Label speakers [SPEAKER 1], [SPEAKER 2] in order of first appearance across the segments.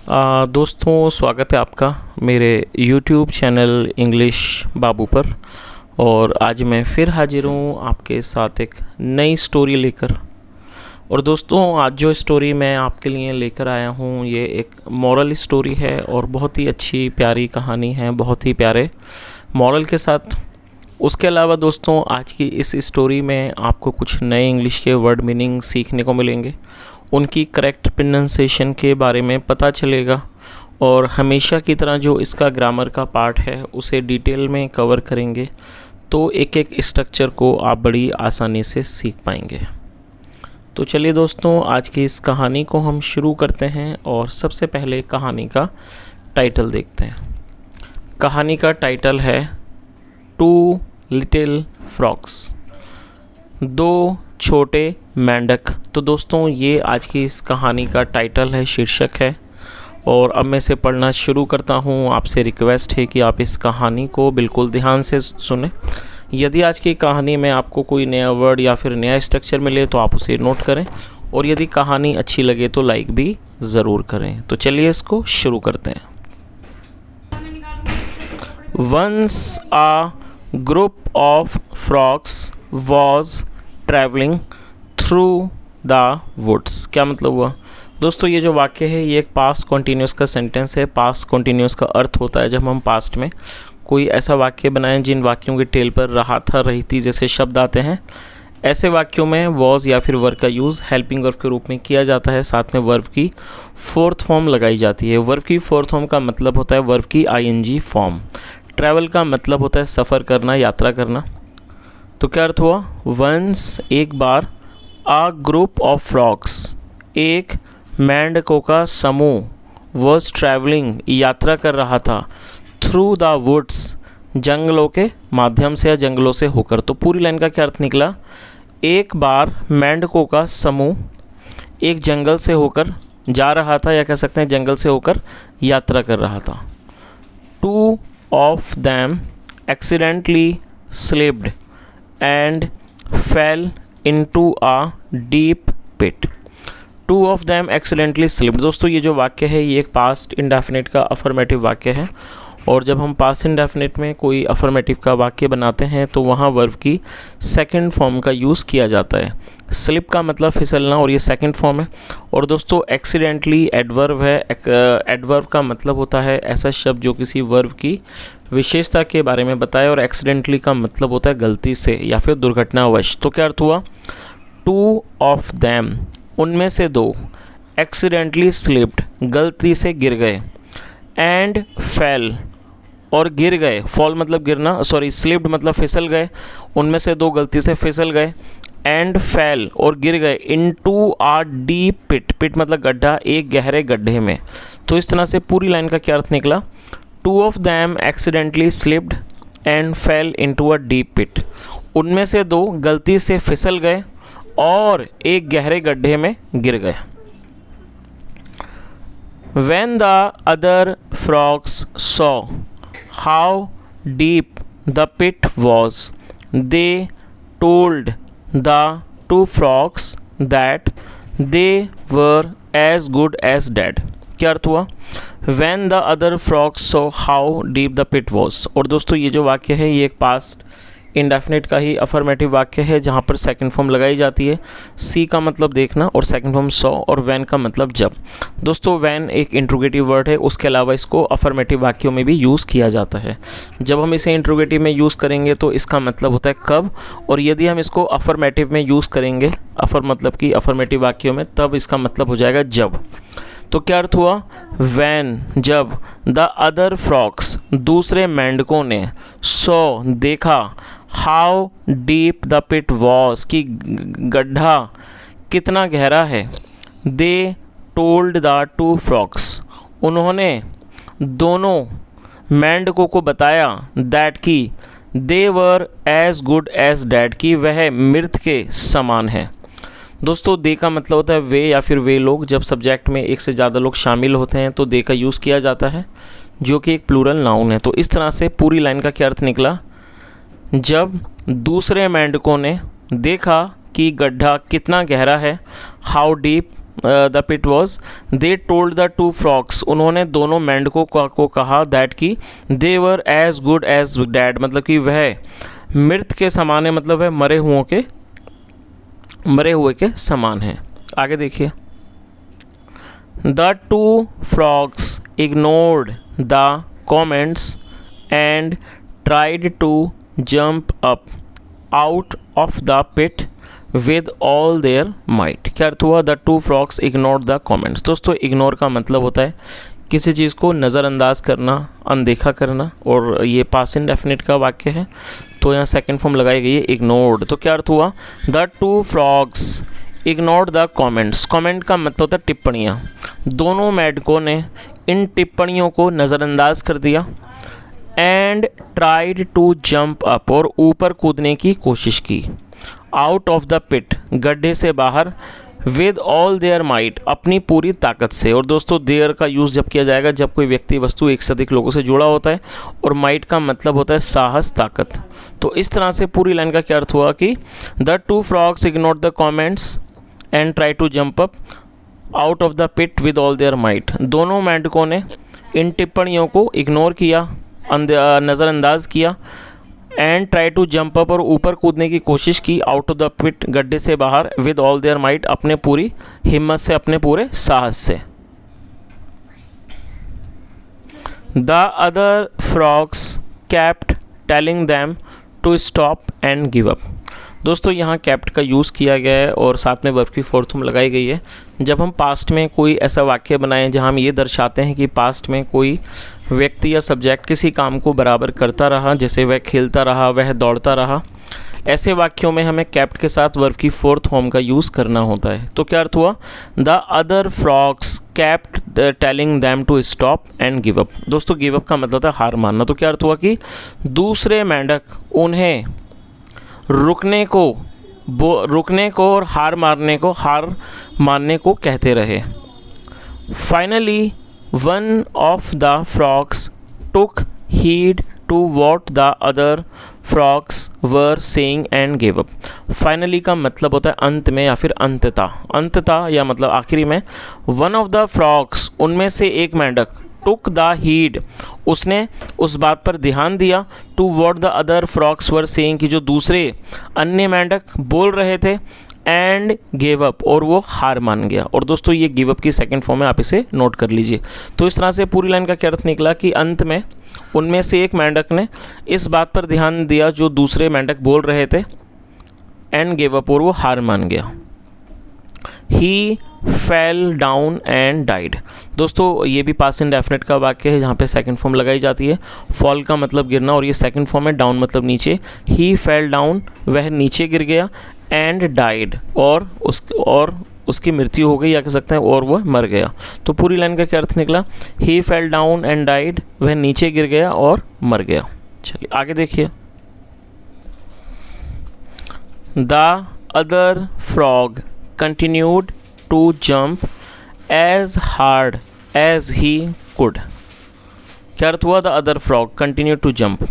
[SPEAKER 1] दोस्तों, स्वागत है आपका मेरे YouTube चैनल इंग्लिश बाबू पर। और आज मैं फिर हाजिर हूँ आपके साथ एक नई स्टोरी लेकर। और दोस्तों, आज जो स्टोरी मैं आपके लिए लेकर आया हूँ ये एक मॉरल स्टोरी है और बहुत ही अच्छी प्यारी कहानी है, बहुत ही प्यारे मॉरल के साथ। उसके अलावा दोस्तों, आज की इस स्टोरी में आपको कुछ नए इंग्लिश के वर्ड मीनिंग सीखने को मिलेंगे, उनकी करेक्ट प्रोनाउंसिएशन के बारे में पता चलेगा और हमेशा की तरह जो इसका ग्रामर का पार्ट है उसे डिटेल में कवर करेंगे, तो एक एक स्ट्रक्चर को आप बड़ी आसानी से सीख पाएंगे। तो चलिए दोस्तों, आज की इस कहानी को हम शुरू करते हैं और सबसे पहले कहानी का टाइटल देखते हैं। कहानी का टाइटल है टू लिटिल फ्रॉक्स, दो छोटे मेंढक। तो दोस्तों, ये आज की इस कहानी का टाइटल है, शीर्षक है। और अब मैं इसे पढ़ना शुरू करता हूँ। आपसे रिक्वेस्ट है कि आप इस कहानी को बिल्कुल ध्यान से सुनें। यदि आज की कहानी में आपको कोई नया वर्ड या फिर नया स्ट्रक्चर मिले तो आप उसे नोट करें, और यदि कहानी अच्छी लगे तो लाइक भी ज़रूर करें। तो चलिए इसको शुरू करते हैं। Once a group of frogs was travelling through the woods. क्या मतलब हुआ दोस्तों? ये जो वाक्य है ये एक पास्ट कॉन्टीन्यूस का सेंटेंस है। पास्ट कॉन्टीन्यूस का अर्थ होता है जब हम पास्ट में कोई ऐसा वाक्य बनाएं जिन वाक्यों के टेल पर रहा था, रही थी जैसे शब्द आते हैं। ऐसे वाक्यों में वॉज या फिर वर्ब का यूज़ हेल्पिंग वर्ब के रूप में किया जाता है। साथ में वर्ब की फोर्थ फॉर्म लगाई जाती है। वर्ब की फोर्थ फॉर्म का मतलब होता है वर्ब की आईएनजी फॉर्म। ट्रैवल का मतलब होता है सफ़र करना, यात्रा करना। तो क्या अर्थ हुआ? वंस एक बार, आ ग्रुप ऑफ फ्रॉक्स एक मेंढकों का समूह, वॉज ट्रैवलिंग यात्रा कर रहा था, थ्रू द वुड्स जंगलों के माध्यम से या जंगलों से होकर। तो पूरी लाइन का क्या अर्थ निकला? एक बार मेंढकों का समूह एक जंगल से होकर जा रहा था, या कह सकते हैं जंगल से होकर यात्रा कर रहा था। Two of them accidentally slipped and fell into a deep pit. Two of them accidentally slipped. दोस्तों, ये जो वाक्य है ये एक पास्ट इंडेफिनिट का अफर्मेटिव वाक्य है। और जब हम पास्ट इंडेफिनिट में कोई अफर्मेटिव का वाक्य बनाते हैं तो वहाँ वर्ब की सेकंड फॉर्म का यूज़ किया जाता है। स्लिप का मतलब फिसलना, और ये सेकंड फॉर्म है। और दोस्तों, एक्सीडेंटली एडवर्ब है। एडवर्ब का मतलब होता है ऐसा शब्द जो किसी वर्ब की विशेषता के बारे में बताए, और एक्सीडेंटली का मतलब होता है गलती से या फिर दुर्घटनावश। तो क्या अर्थ हुआ? टू ऑफ दैम उनमें से दो, एक्सीडेंटली स्लिप्ड गलती से गिर गए, एंड फेल और गिर गए। फॉल मतलब गिरना, सॉरी स्लिप्ड मतलब फिसल गए। उनमें से दो गलती से फिसल गए, एंड फेल और गिर गए, इनटू आ डीप पिट। पिट मतलब गड्ढा, एक गहरे गड्ढे में। तो इस तरह से पूरी लाइन का क्या अर्थ निकला? Two of them accidentally slipped and fell into a deep pit. उनमें से दो गलती से फिसल गए और एक गहरे गड्ढे में गिर गए। When the other frogs saw how deep the pit was, they told the two frogs that they were as good as dead. क्या अर्थ हुआ? When the other frogs saw how deep the pit was। और दोस्तों, ये जो वाक्य है ये एक पास्ट इंडेफिनिट का ही अफर्मेटिव वाक्य है जहाँ पर सेकंड फॉर्म लगाई जाती है। सी का मतलब देखना और सेकंड फॉर्म सॉ, और वैन का मतलब जब। दोस्तों, वैन एक इंट्रोगेटिव वर्ड है, उसके अलावा इसको अफर्मेटिव वाक्यों में भी यूज़ किया जाता है। जब हम इसे इंट्रोगेटिव में यूज़ करेंगे तो इसका मतलब होता है कब, और यदि हम इसको अफर्मेटिव में यूज़ करेंगे, मतलब कि अफर्मेटिव वाक्यों में, तब इसका मतलब हो जाएगा जब। तो क्या अर्थ हुआ? वैन जब, द अदर फ्रॉक्स दूसरे मेंढकों ने, सो देखा, how deep the pit was कि गड्ढा कितना गहरा है, they told the two frogs उन्होंने दोनों मेंढकों को बताया, दैट की they were as good as dead कि वह मृत के समान है। दोस्तों, दे का मतलब होता है वे या फिर वे लोग। जब सब्जेक्ट में एक से ज़्यादा लोग शामिल होते हैं तो दे का यूज़ किया जाता है, जो कि एक प्लूरल नाउन है। तो इस तरह से पूरी लाइन का क्या अर्थ निकला? जब दूसरे मेंढकों ने देखा कि गड्ढा कितना गहरा है, how deep the pit was, they told the two frogs, उन्होंने दोनों मेंढकों को कहा दैट कि they were as good as dead, मतलब कि वह मृत के समान है, मतलब वह मरे हुए के समान है। आगे देखिए, the two frogs ignored the comments and tried to jump up out of the pit with all their might. क्या अर्थ हुआ? The two frogs ignored the comments. दोस्तों इग्नोर का मतलब होता है किसी चीज़ को नज़रअंदाज करना, अनदेखा करना, और ये पास्ट इंडेफिनिट का वाक्य है, तो यहाँ सेकंड फॉर्म लगाई गई है इग्नोर्ड। तो क्या अर्थ हुआ? The two frogs ignored the comments. Comment का मतलब होता है टिप्पणियाँ। दोनों मेंढकों ने इन टिप्पणियों को नज़रअंदाज कर दिया। And tried to jump up, और ऊपर कूदने की कोशिश की। आउट ऑफ द पिट, गड्ढे से बाहर। विद ऑल देयर माइट, अपनी पूरी ताकत से। और दोस्तों देयर का यूज़ जब किया जाएगा जब कोई व्यक्ति वस्तु एक से अधिक लोगों से जुड़ा होता है, और माइट का मतलब होता है साहस, ताकत। तो इस तरह से पूरी लाइन का क्या अर्थ हुआ कि the two frogs ignored the comments and try to jump up out of the pit with all their might. दोनों मेंढकों ने इन टिप्पणियों को इग्नोर किया, नज़रअंदाज किया। And try to jump up, और ऊपर कूदने की कोशिश की। आउट ऑफ द पिट, गड्ढे से बाहर। विद ऑल देयर माइट, अपने पूरी हिम्मत से, अपने पूरे साहस से। The other frogs kept telling them to stop and give up. दोस्तों यहाँ केप्ट का यूज़ किया गया है और साथ में वर्ब की फोर्थ फॉर्म लगाई गई है। जब हम पास्ट में कोई ऐसा वाक्य बनाएं जहाँ हम ये दर्शाते हैं कि पास्ट में कोई व्यक्ति या सब्जेक्ट किसी काम को बराबर करता रहा, जैसे वह खेलता रहा, वह दौड़ता रहा, ऐसे वाक्यों में हमें केप्ट के साथ वर्ब की फोर्थ फॉर्म का यूज़ करना होता है। तो क्या अर्थ हुआ? The other frogs kept telling them to stop and give up. दोस्तों गिव अप का मतलब था हार मानना। तो क्या अर्थ हुआ कि दूसरे मेंढक उन्हें रुकने को और हार मानने को कहते रहे। Finally one of the frogs took heed to what the other frogs were saying and give up. Finally का मतलब होता है अंत में या फिर अंततः या मतलब आखिरी में। वन ऑफ द फ्रॉक्स, उनमें से एक मेंढक, टुक द हीड, उसने उस बात पर ध्यान दिया, to what the other frogs were saying, कि जो दूसरे अन्य मेंढक बोल रहे थे, एंड गिव अप, और वो हार मान गया। और दोस्तों ये गिव अप की सेकंड फॉर्म है, आप इसे नोट कर लीजिए। तो इस तरह से पूरी लाइन का क्या अर्थ निकला कि अंत में उनमें से एक मेंढक ने इस बात पर ध्यान दिया जो दूसरे मेंढक बोल रहे थे, एंड गिव अप, और वो हार मान गया। ही फेल डाउन एंड डाइड। दोस्तों ये भी पास्ट इंडेफिनिट का वाक्य है जहाँ पे सेकंड फॉर्म लगाई जाती है। फॉल का मतलब गिरना और ये सेकंड फॉर्म है, डाउन मतलब नीचे। ही फेल डाउन, वह नीचे गिर गया। एंड डाइड, और उसकी मृत्यु हो गई, या कह सकते हैं और वह मर गया। तो पूरी लाइन का क्या अर्थ निकला? ही फेल डाउन एंड डाइड, वह नीचे गिर गया और मर गया। चलिए आगे देखिए। The other frog continued to jump as hard as he could। क्या अर्थ हुआ? The other frog continued to jump।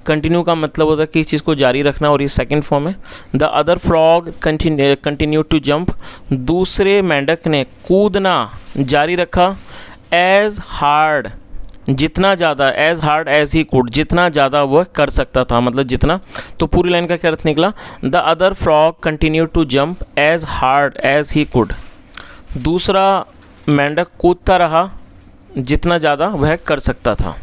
[SPEAKER 1] Continue का मतलब होता है कि इस चीज़ को जारी रखना, और ये सेकंड फॉर्म है। The other frog continued to jump, दूसरे मेंढक ने कूदना जारी रखा। एज हार्ड, जितना ज़्यादा, as hard as he could, जितना ज़्यादा वह कर सकता था, मतलब जितना। तो पूरी लाइन का क्या अर्थ निकला? The other frog continued to jump as hard as he could, दूसरा मेंढक कूदता रहा जितना ज़्यादा वह कर सकता था।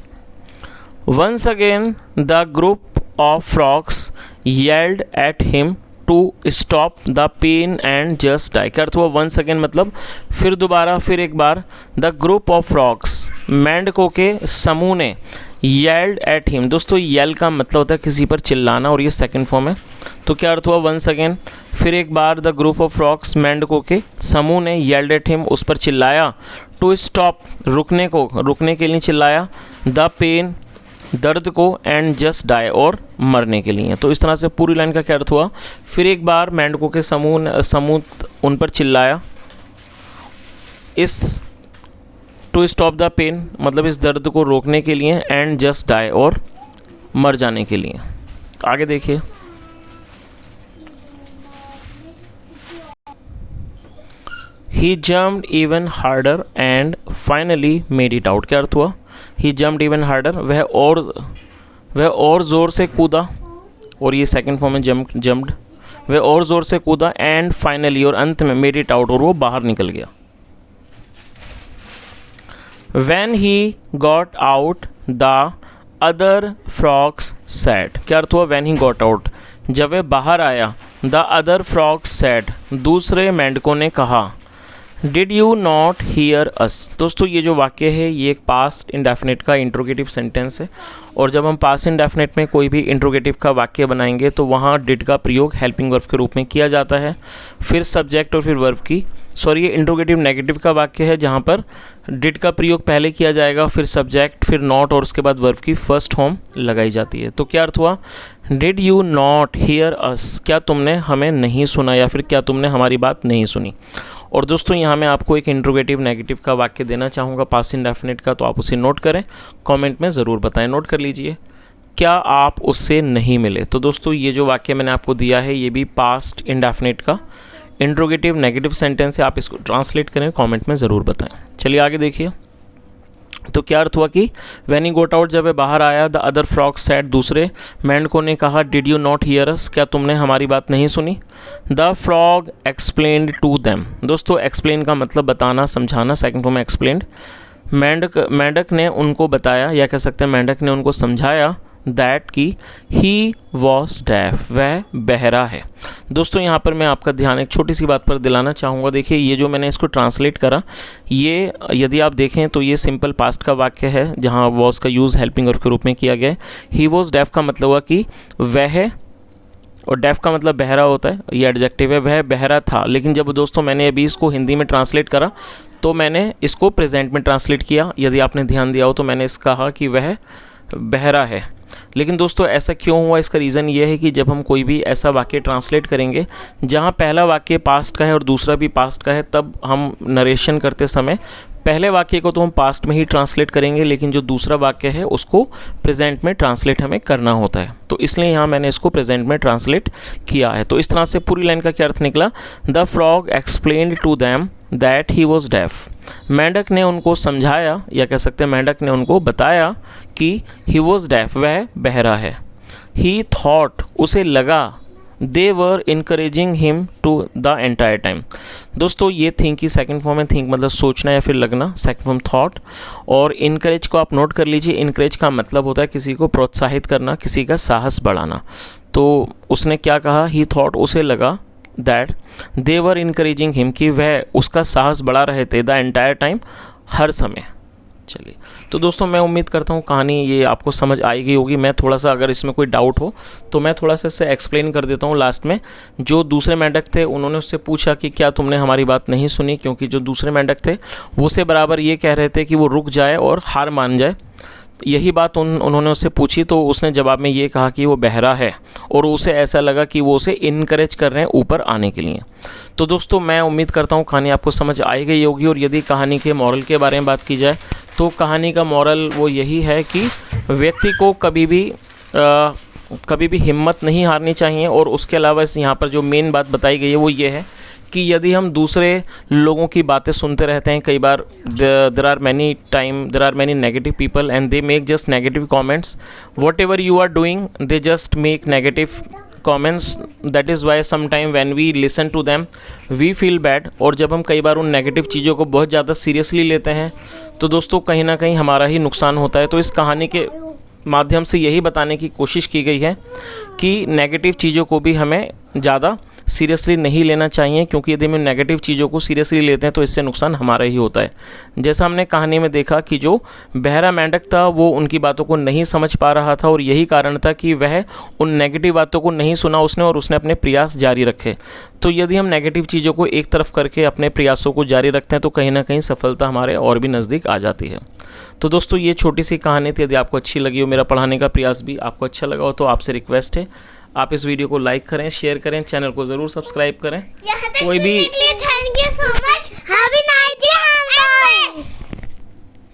[SPEAKER 1] Once again the group of frogs yelled at him to stop the pain and just die. क्या अर्थ हुआ? वंस अगेन मतलब फिर दोबारा, फिर एक बार। द ग्रुप ऑफ फ्रॉग्स, मेंढकों के समूह ने, येल्ड एट हिम। दोस्तों येल का मतलब होता है किसी पर चिल्लाना, और ये सेकंड फॉर्म है। तो क्या अर्थ हुआ? वंस अगेन, फिर एक बार। द ग्रुप ऑफ फ्रॉग्स, मेंढकों के समूह ने, येल्ड एट हिम, उस पर चिल्लाया। टू स्टॉप, रुकने के लिए चिल्लाया। द पेन, दर्द को। एंड जस्ट डाई, और मरने के लिए। तो इस तरह से पूरी लाइन का क्या अर्थ हुआ? फिर एक बार मेंढकों के समूह उन पर चिल्लाया। इस टू स्टॉप द पेन मतलब इस दर्द को रोकने के लिए। एंड जस्ट डाई, और मर जाने के लिए। आगे देखिए। He jumped even harder and finally made it out. क्या अर्थ हुआ? ही जम्प्ड इवन हार्डर, वह और ज़ोर से कूदा, और ये सेकंड फॉर्म में जम्प्ड, वह और ज़ोर से कूदा, एंड फाइनली, और अंत में मेड इट आउट, और वो बाहर निकल गया। When he got out, the other frogs said। क्या अर्थ हुआ? When he got out, जब वह बाहर आया, the other frogs said, दूसरे मेंढकों ने कहा, Did you not hear us। दोस्तों ये जो वाक्य है ये एक पास्ट इंडेफिनिट का इंट्रोगेटिव सेंटेंस है, और जब हम पास्ट इंडेफिनिट में कोई भी इंट्रोगेटिव का वाक्य बनाएंगे तो वहाँ डिड का प्रयोग हेल्पिंग वर्ब के रूप में किया जाता है, फिर सब्जेक्ट और फिर वर्ब की। ये इंट्रोगेटिव नेगेटिव का वाक्य है जहाँ पर डिड का प्रयोग पहले किया जाएगा, फिर सब्जेक्ट, फिर नॉट, और उसके बाद वर्ब की फर्स्ट फॉर्म लगाई जाती है। तो क्या अर्थ हुआ? Did you not hear us, क्या तुमने हमें नहीं सुना, या फिर क्या तुमने हमारी बात नहीं सुनी। और दोस्तों यहाँ मैं आपको एक इंट्रोगेटिव नेगेटिव का वाक्य देना चाहूँगा पास्ट इंडेफिनिट का, तो आप उसे नोट करें, कमेंट में ज़रूर बताएं। नोट कर लीजिए, क्या आप उससे नहीं मिले। तो दोस्तों ये जो वाक्य मैंने आपको दिया है ये भी पास्ट इंडेफिनिट का इंट्रोगेटिव नेगेटिव सेंटेंस है, आप इसको ट्रांसलेट करें, कमेंट में ज़रूर बताएं। चलिए आगे देखिए। तो क्या अर्थ हुआ कि व्हेन ही गोट आउट, जब वह बाहर आया, द अदर फ्रॉग सेड, दूसरे मेंढकों ने कहा, did you not hear us, क्या तुमने हमारी बात नहीं सुनी। The frog explained to them. दोस्तों एक्सप्लेन का मतलब बताना, समझाना, सेकंड फॉर्म में एक्सप्लेन्ड। मेंढक ने उनको बताया, या कह सकते हैं मेंढक ने उनको समझाया, दैट की ही वॉज डेफ, वह बहरा है। दोस्तों यहाँ पर मैं आपका ध्यान एक छोटी सी बात पर दिलाना चाहूँगा। देखिए ये जो मैंने इसको ट्रांसलेट करा, ये यदि आप देखें तो ये सिंपल पास्ट का वाक्य है जहाँ वॉज का यूज़ हेल्पिंग वर्ब के रूप में किया गया है। ही वॉज डेफ का मतलब हुआ कि वह, और डेफ का मतलब बहरा होता है, ये एडजेक्टिव है, वह बहरा था। लेकिन जब दोस्तों मैंने अभी इसको हिंदी में ट्रांसलेट करा तो मैंने इसको प्रेजेंट में ट्रांसलेट किया। यदि आपने ध्यान दिया हो तो मैंने इस कहा कि वह बहरा है। लेकिन दोस्तों ऐसा क्यों हुआ, इसका रीज़न ये है कि जब हम कोई भी ऐसा वाक्य ट्रांसलेट करेंगे जहाँ पहला वाक्य पास्ट का है और दूसरा भी पास्ट का है, तब हम नरेशन करते समय पहले वाक्य को तो हम पास्ट में ही ट्रांसलेट करेंगे, लेकिन जो दूसरा वाक्य है उसको प्रेजेंट में ट्रांसलेट हमें करना होता है। तो इसलिए यहाँ मैंने इसको प्रेजेंट में ट्रांसलेट किया है। तो इस तरह से पूरी लाइन का क्या अर्थ निकला, the frog explained to them that he was deaf. मेंढक ने उनको समझाया, या कह सकते हैं मेंढक ने उनको बताया कि ही वॉज डेफ, वह बहरा है। ही थॉट, उसे लगा, they were encouraging him to the entire time. दोस्तों ये थिंक की सेकंड फॉर्म है, थिंक मतलब सोचना या फिर लगना, सेकंड फॉर्म थॉट। और इनकरेज को आप नोट कर लीजिए, इनकरेज का मतलब होता है किसी को प्रोत्साहित करना, किसी का साहस बढ़ाना। तो उसने क्या कहा, ही थॉट, उसे लगा, that they were encouraging him, कि वह उसका साहस बढ़ा रहे थे, द एंटायर टाइम, हर समय। चलिए तो दोस्तों मैं उम्मीद करता हूँ कहानी ये आपको समझ आई गई होगी। मैं थोड़ा सा, अगर इसमें कोई डाउट हो तो मैं थोड़ा सा इससे एक्सप्लेन कर देता हूँ लास्ट में। जो दूसरे मेंढक थे उन्होंने उससे पूछा कि क्या तुमने हमारी बात नहीं सुनी, क्योंकि जो दूसरे मेंढक थे वो से बराबर ये कह रहे थे कि वो रुक जाए और हार मान जाए। यही बात उन्होंने उससे पूछी, तो उसने जवाब में ये कहा कि वो बहरा है, और उसे ऐसा लगा कि वो उसे इनकरेज कर रहे हैं ऊपर आने के लिए। तो दोस्तों मैं उम्मीद करता हूँ कहानी आपको समझ आई गई होगी। और यदि कहानी के मॉरल के बारे में बात की जाए तो कहानी का मॉरल वो यही है कि व्यक्ति को कभी भी हिम्मत नहीं हारनी चाहिए। और उसके अलावा इस यहाँ पर जो मेन बात बताई गई है वो ये है कि यदि हम दूसरे लोगों की बातें सुनते रहते हैं, कई बार there are many negative people and they make just negative comments, whatever you are doing they just make negative comments, that is why some time when we listen to them we feel bad. और जब हम कई बार उन negative चीज़ों को बहुत ज़्यादा seriously लेते हैं तो दोस्तों कहीं ना कहीं हमारा ही नुकसान होता है। तो इस कहानी के माध्यम से यही बताने की कोशिश की गई है कि नेगेटिव चीज़ों को भी हमें ज़्यादा सीरियसली नहीं लेना चाहिए, क्योंकि यदि हम नेगेटिव चीज़ों को सीरियसली लेते हैं तो इससे नुकसान हमारा ही होता है। जैसा हमने कहानी में देखा कि जो बहरा मेंढक था वो उनकी बातों को नहीं समझ पा रहा था, और यही कारण था कि वह उन नेगेटिव बातों को नहीं सुना उसने, और उसने अपने प्रयास जारी रखे। तो यदि हम नेगेटिव चीज़ों को एक तरफ करके अपने प्रयासों को जारी रखते हैं तो कहीं ना कहीं सफलता हमारे और भी नज़दीक आ जाती है। तो दोस्तों ये छोटी सी कहानी थी। यदि आपको अच्छी लगी हो, मेरा पढ़ाने का प्रयास भी आपको अच्छा लगा हो, तो आपसे रिक्वेस्ट है आप इस वीडियो को लाइक करें, शेयर करें, चैनल को ज़रूर सब्सक्राइब करें। कोई भी
[SPEAKER 2] थैंक यू सो मच।